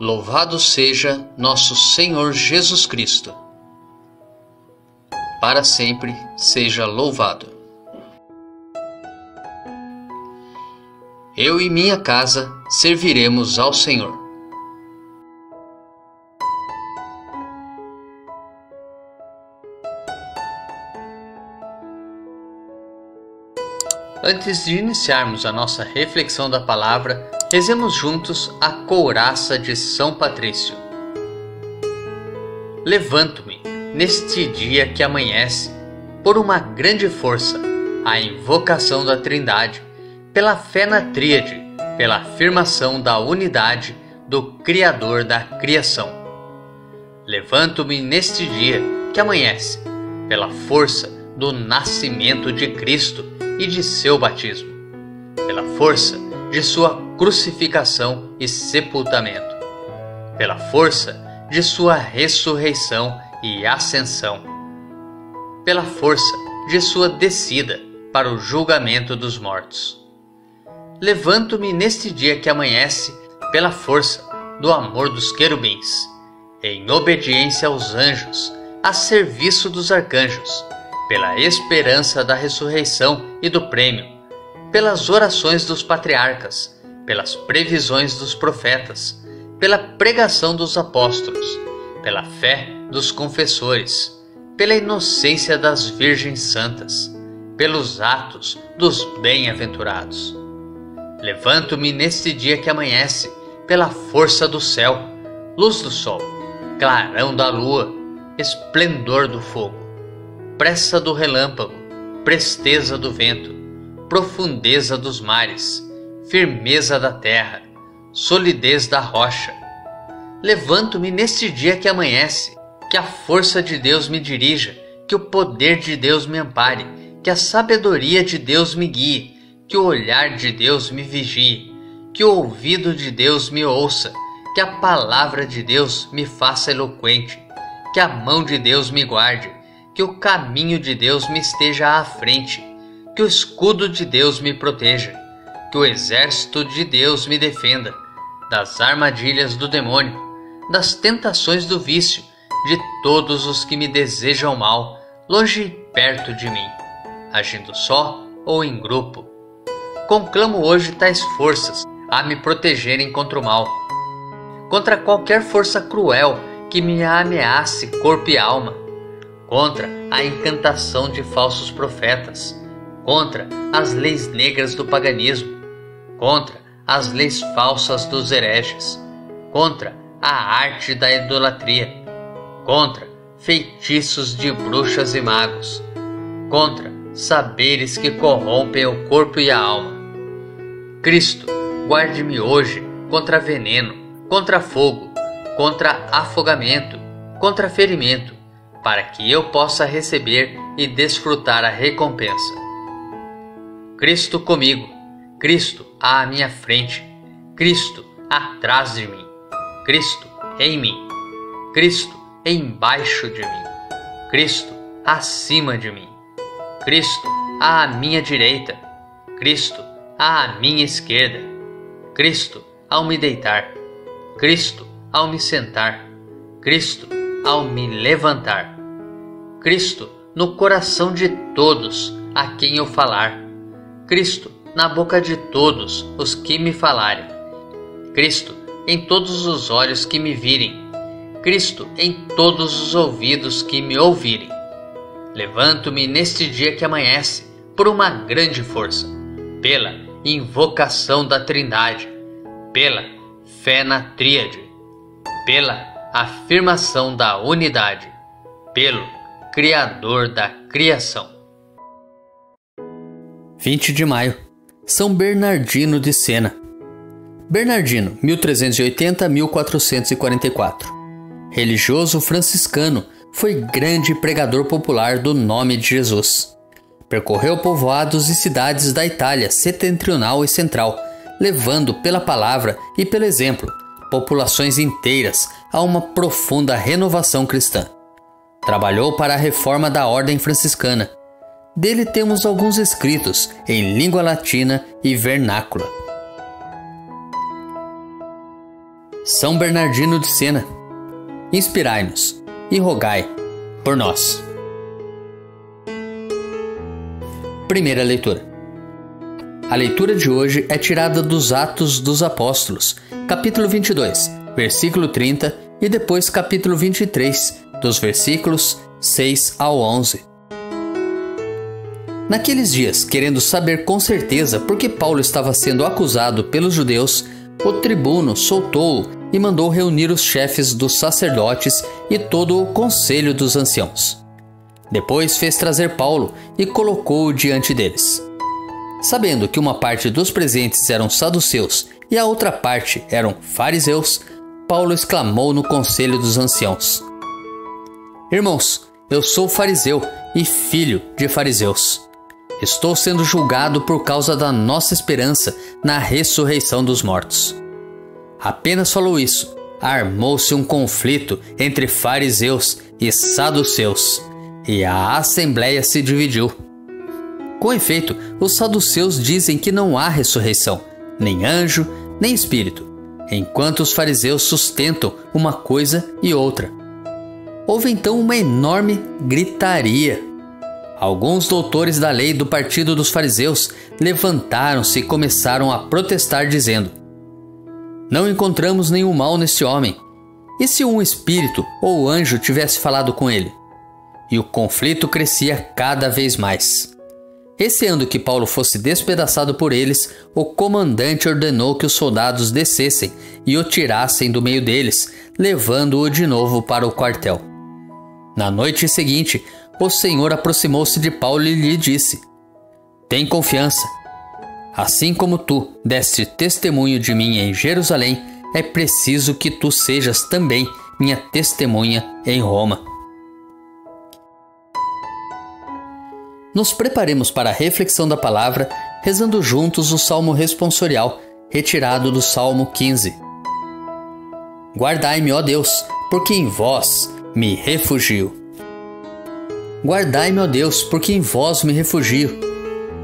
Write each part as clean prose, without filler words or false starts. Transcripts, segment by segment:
Louvado seja nosso Senhor Jesus Cristo. Para sempre seja louvado. Eu e minha casa serviremos ao Senhor. Antes de iniciarmos a nossa reflexão da palavra, rezemos juntos a couraça de São Patrício. Levanto-me, neste dia que amanhece, por uma grande força, a invocação da Trindade, pela fé na Tríade, pela afirmação da unidade do Criador da criação. Levanto-me neste dia que amanhece, pela força do nascimento de Cristo e de seu batismo, pela força de sua crucificação e sepultamento, pela força de sua ressurreição e ascensão, pela força de sua descida para o julgamento dos mortos. Levanto-me neste dia que amanhece pela força do amor dos querubins, em obediência aos anjos, a serviço dos arcanjos, pela esperança da ressurreição e do prêmio, pelas orações dos patriarcas, pelas previsões dos profetas, pela pregação dos apóstolos, pela fé dos confessores, pela inocência das virgens santas, pelos atos dos bem-aventurados. Levanto-me neste dia que amanhece, pela força do céu, luz do sol, clarão da lua, esplendor do fogo, pressa do relâmpago, presteza do vento, profundeza dos mares, firmeza da terra, solidez da rocha. Levanto-me neste dia que amanhece, que a força de Deus me dirija, que o poder de Deus me ampare, que a sabedoria de Deus me guie, que o olhar de Deus me vigie, que o ouvido de Deus me ouça, que a palavra de Deus me faça eloquente, que a mão de Deus me guarde, que o caminho de Deus me esteja à frente, que o escudo de Deus me proteja, que o exército de Deus me defenda das armadilhas do demônio, das tentações do vício, de todos os que me desejam mal, longe e perto de mim, agindo só ou em grupo. Conclamo hoje tais forças a me protegerem contra o mal, contra qualquer força cruel que me ameace corpo e alma, contra a encantação de falsos profetas, contra as leis negras do paganismo, contra as leis falsas dos hereges, contra a arte da idolatria, contra feitiços de bruxas e magos, contra saberes que corrompem o corpo e a alma. Cristo, guarde-me hoje contra veneno, contra fogo, contra afogamento, contra ferimento, para que eu possa receber e desfrutar a recompensa. Cristo comigo, Cristo à minha frente, Cristo atrás de mim, Cristo em mim, Cristo embaixo de mim, Cristo acima de mim, Cristo à minha direita, Cristo à minha esquerda, Cristo ao me deitar, Cristo ao me sentar, Cristo ao me levantar, Cristo no coração de todos a quem eu falar, Cristo na boca de todos os que me falarem, Cristo em todos os olhos que me virem, Cristo em todos os ouvidos que me ouvirem. Levanto-me neste dia que amanhece por uma grande força, pela invocação da Trindade, pela fé na Tríade, pela afirmação da unidade, pelo Criador da criação. 20 de maio, São Bernardino de Sena. Bernardino, 1380-1444. Religioso franciscano, foi grande pregador popular do nome de Jesus. Percorreu povoados e cidades da Itália setentrional e central, levando pela palavra e pelo exemplo populações inteiras a uma profunda renovação cristã. Trabalhou para a reforma da ordem franciscana. Dele temos alguns escritos em língua latina e vernácula. São Bernardino de Sena, inspirai-nos e rogai por nós. Primeira leitura. A leitura de hoje é tirada dos Atos dos Apóstolos, capítulo 22, versículo 30, e depois capítulo 23, dos versículos 6 ao 11. Naqueles dias, querendo saber com certeza por que Paulo estava sendo acusado pelos judeus, o tribuno soltou-o e mandou reunir os chefes dos sacerdotes e todo o conselho dos anciãos. Depois fez trazer Paulo e colocou-o diante deles. Sabendo que uma parte dos presentes eram saduceus e a outra parte eram fariseus, Paulo exclamou no conselho dos anciãos: Irmãos, eu sou fariseu e filho de fariseus. Estou sendo julgado por causa da nossa esperança na ressurreição dos mortos. Apenas falou isso, armou-se um conflito entre fariseus e saduceus, e a assembleia se dividiu. Com efeito, os saduceus dizem que não há ressurreição, nem anjo, nem espírito, enquanto os fariseus sustentam uma coisa e outra. Houve então uma enorme gritaria. Alguns doutores da lei do partido dos fariseus levantaram-se e começaram a protestar, dizendo: Não encontramos nenhum mal nesse homem. E se um espírito ou anjo tivesse falado com ele? E o conflito crescia cada vez mais. Receando que Paulo fosse despedaçado por eles, o comandante ordenou que os soldados descessem e o tirassem do meio deles, levando-o de novo para o quartel. Na noite seguinte, o Senhor aproximou-se de Paulo e lhe disse: Tem confiança. Assim como tu deste testemunho de mim em Jerusalém, é preciso que tu sejas também minha testemunha em Roma. Nos preparemos para a reflexão da palavra, rezando juntos o Salmo responsorial, retirado do Salmo 15. Guardai-me, ó Deus, porque em vós me refugio. Guardai-me, ó Deus, porque em vós me refugio.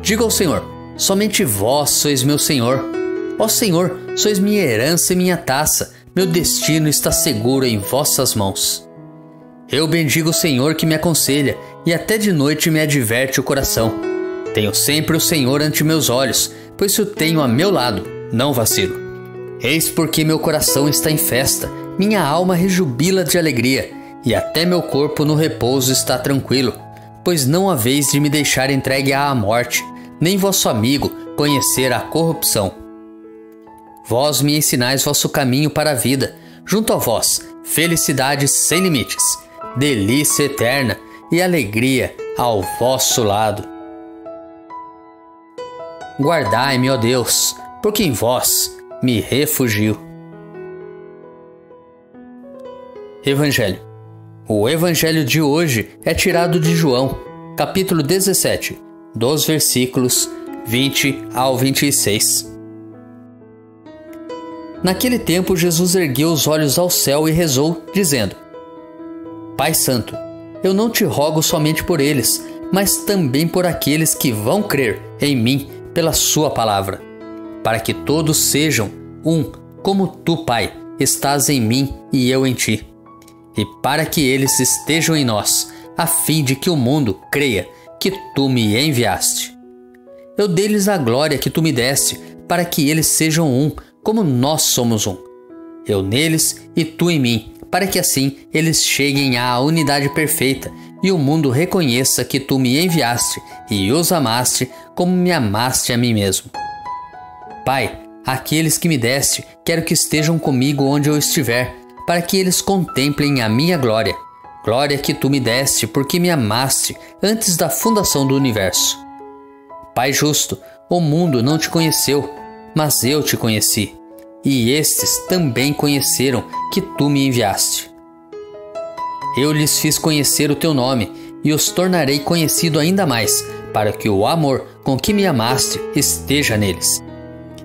Diga ao Senhor: somente vós sois meu Senhor. Ó Senhor, sois minha herança e minha taça, meu destino está seguro em vossas mãos. Eu bendigo o Senhor que me aconselha, e até de noite me adverte o coração. Tenho sempre o Senhor ante meus olhos, pois se o tenho a meu lado, não vacilo. Eis porque meu coração está em festa, minha alma rejubila de alegria, e até meu corpo no repouso está tranquilo, pois não haveis de me deixar entregue à morte, nem vosso amigo conhecer a corrupção. Vós me ensinais vosso caminho para a vida, junto a vós, felicidade sem limites, delícia eterna e alegria ao vosso lado. Guardai-me, ó Deus, porque em vós me refugio. Evangelho. O Evangelho de hoje é tirado de João, capítulo 17, dos versículos 20 ao 26. Naquele tempo, Jesus ergueu os olhos ao céu e rezou, dizendo: Pai Santo, eu não te rogo somente por eles, mas também por aqueles que vão crer em mim pela sua palavra, para que todos sejam um, como tu, Pai, estás em mim e eu em ti, e para que eles estejam em nós, a fim de que o mundo creia que tu me enviaste. Eu dei-lhes a glória que tu me deste, para que eles sejam um, como nós somos um. Eu neles e tu em mim, para que assim eles cheguem à unidade perfeita e o mundo reconheça que tu me enviaste e os amaste como me amaste a mim mesmo. Pai, aqueles que me deste, quero que estejam comigo onde eu estiver, para que eles contemplem a minha glória, glória que tu me deste porque me amaste antes da fundação do universo. Pai justo, o mundo não te conheceu, mas eu te conheci. E estes também conheceram que tu me enviaste. Eu lhes fiz conhecer o teu nome e os tornarei conhecido ainda mais, para que o amor com que me amaste esteja neles,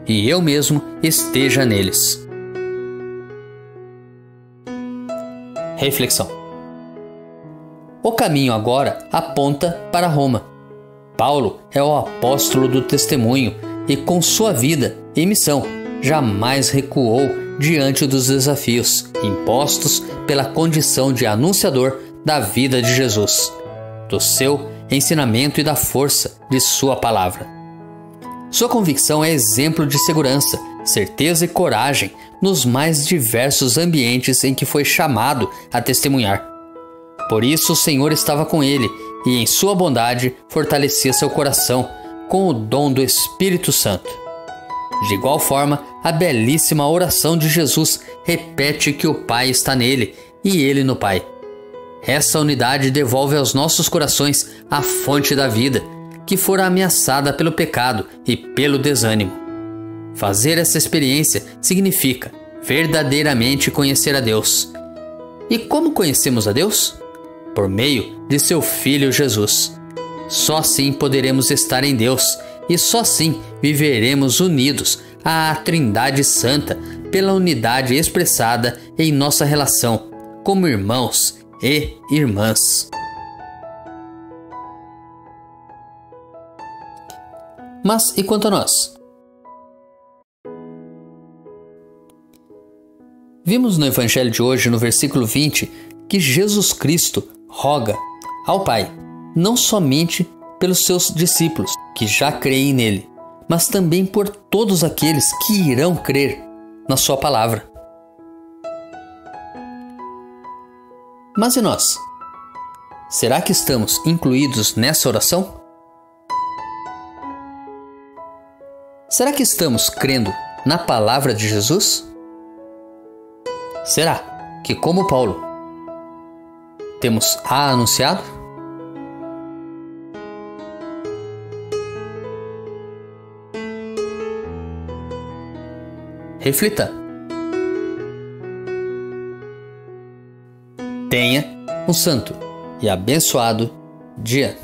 e eu mesmo esteja neles. Reflexão. O caminho agora aponta para Roma. Paulo é o apóstolo do testemunho e com sua vida e missão jamais recuou diante dos desafios impostos pela condição de anunciador da vida de Jesus, do seu ensinamento e da força de sua palavra. Sua convicção é exemplo de segurança, certeza e coragem nos mais diversos ambientes em que foi chamado a testemunhar. Por isso o Senhor estava com ele e em sua bondade fortalecia seu coração com o dom do Espírito Santo. De igual forma, a belíssima oração de Jesus repete que o Pai está nele e ele no Pai. Essa unidade devolve aos nossos corações a fonte da vida, que fora ameaçada pelo pecado e pelo desânimo. Fazer essa experiência significa verdadeiramente conhecer a Deus. E como conhecemos a Deus? Por meio de seu Filho Jesus. Só assim poderemos estar em Deus e só assim viveremos unidos à Trindade Santa pela unidade expressada em nossa relação como irmãos e irmãs. Mas e quanto a nós? Vimos no Evangelho de hoje, no versículo 20, que Jesus Cristo roga ao Pai, não somente pelos seus discípulos, que já creem nele, mas também por todos aqueles que irão crer na sua palavra. Mas e nós? Será que estamos incluídos nessa oração? Será que estamos crendo na palavra de Jesus? Será que, como Paulo, temos a anunciado? Reflita. Tenha um santo e abençoado dia.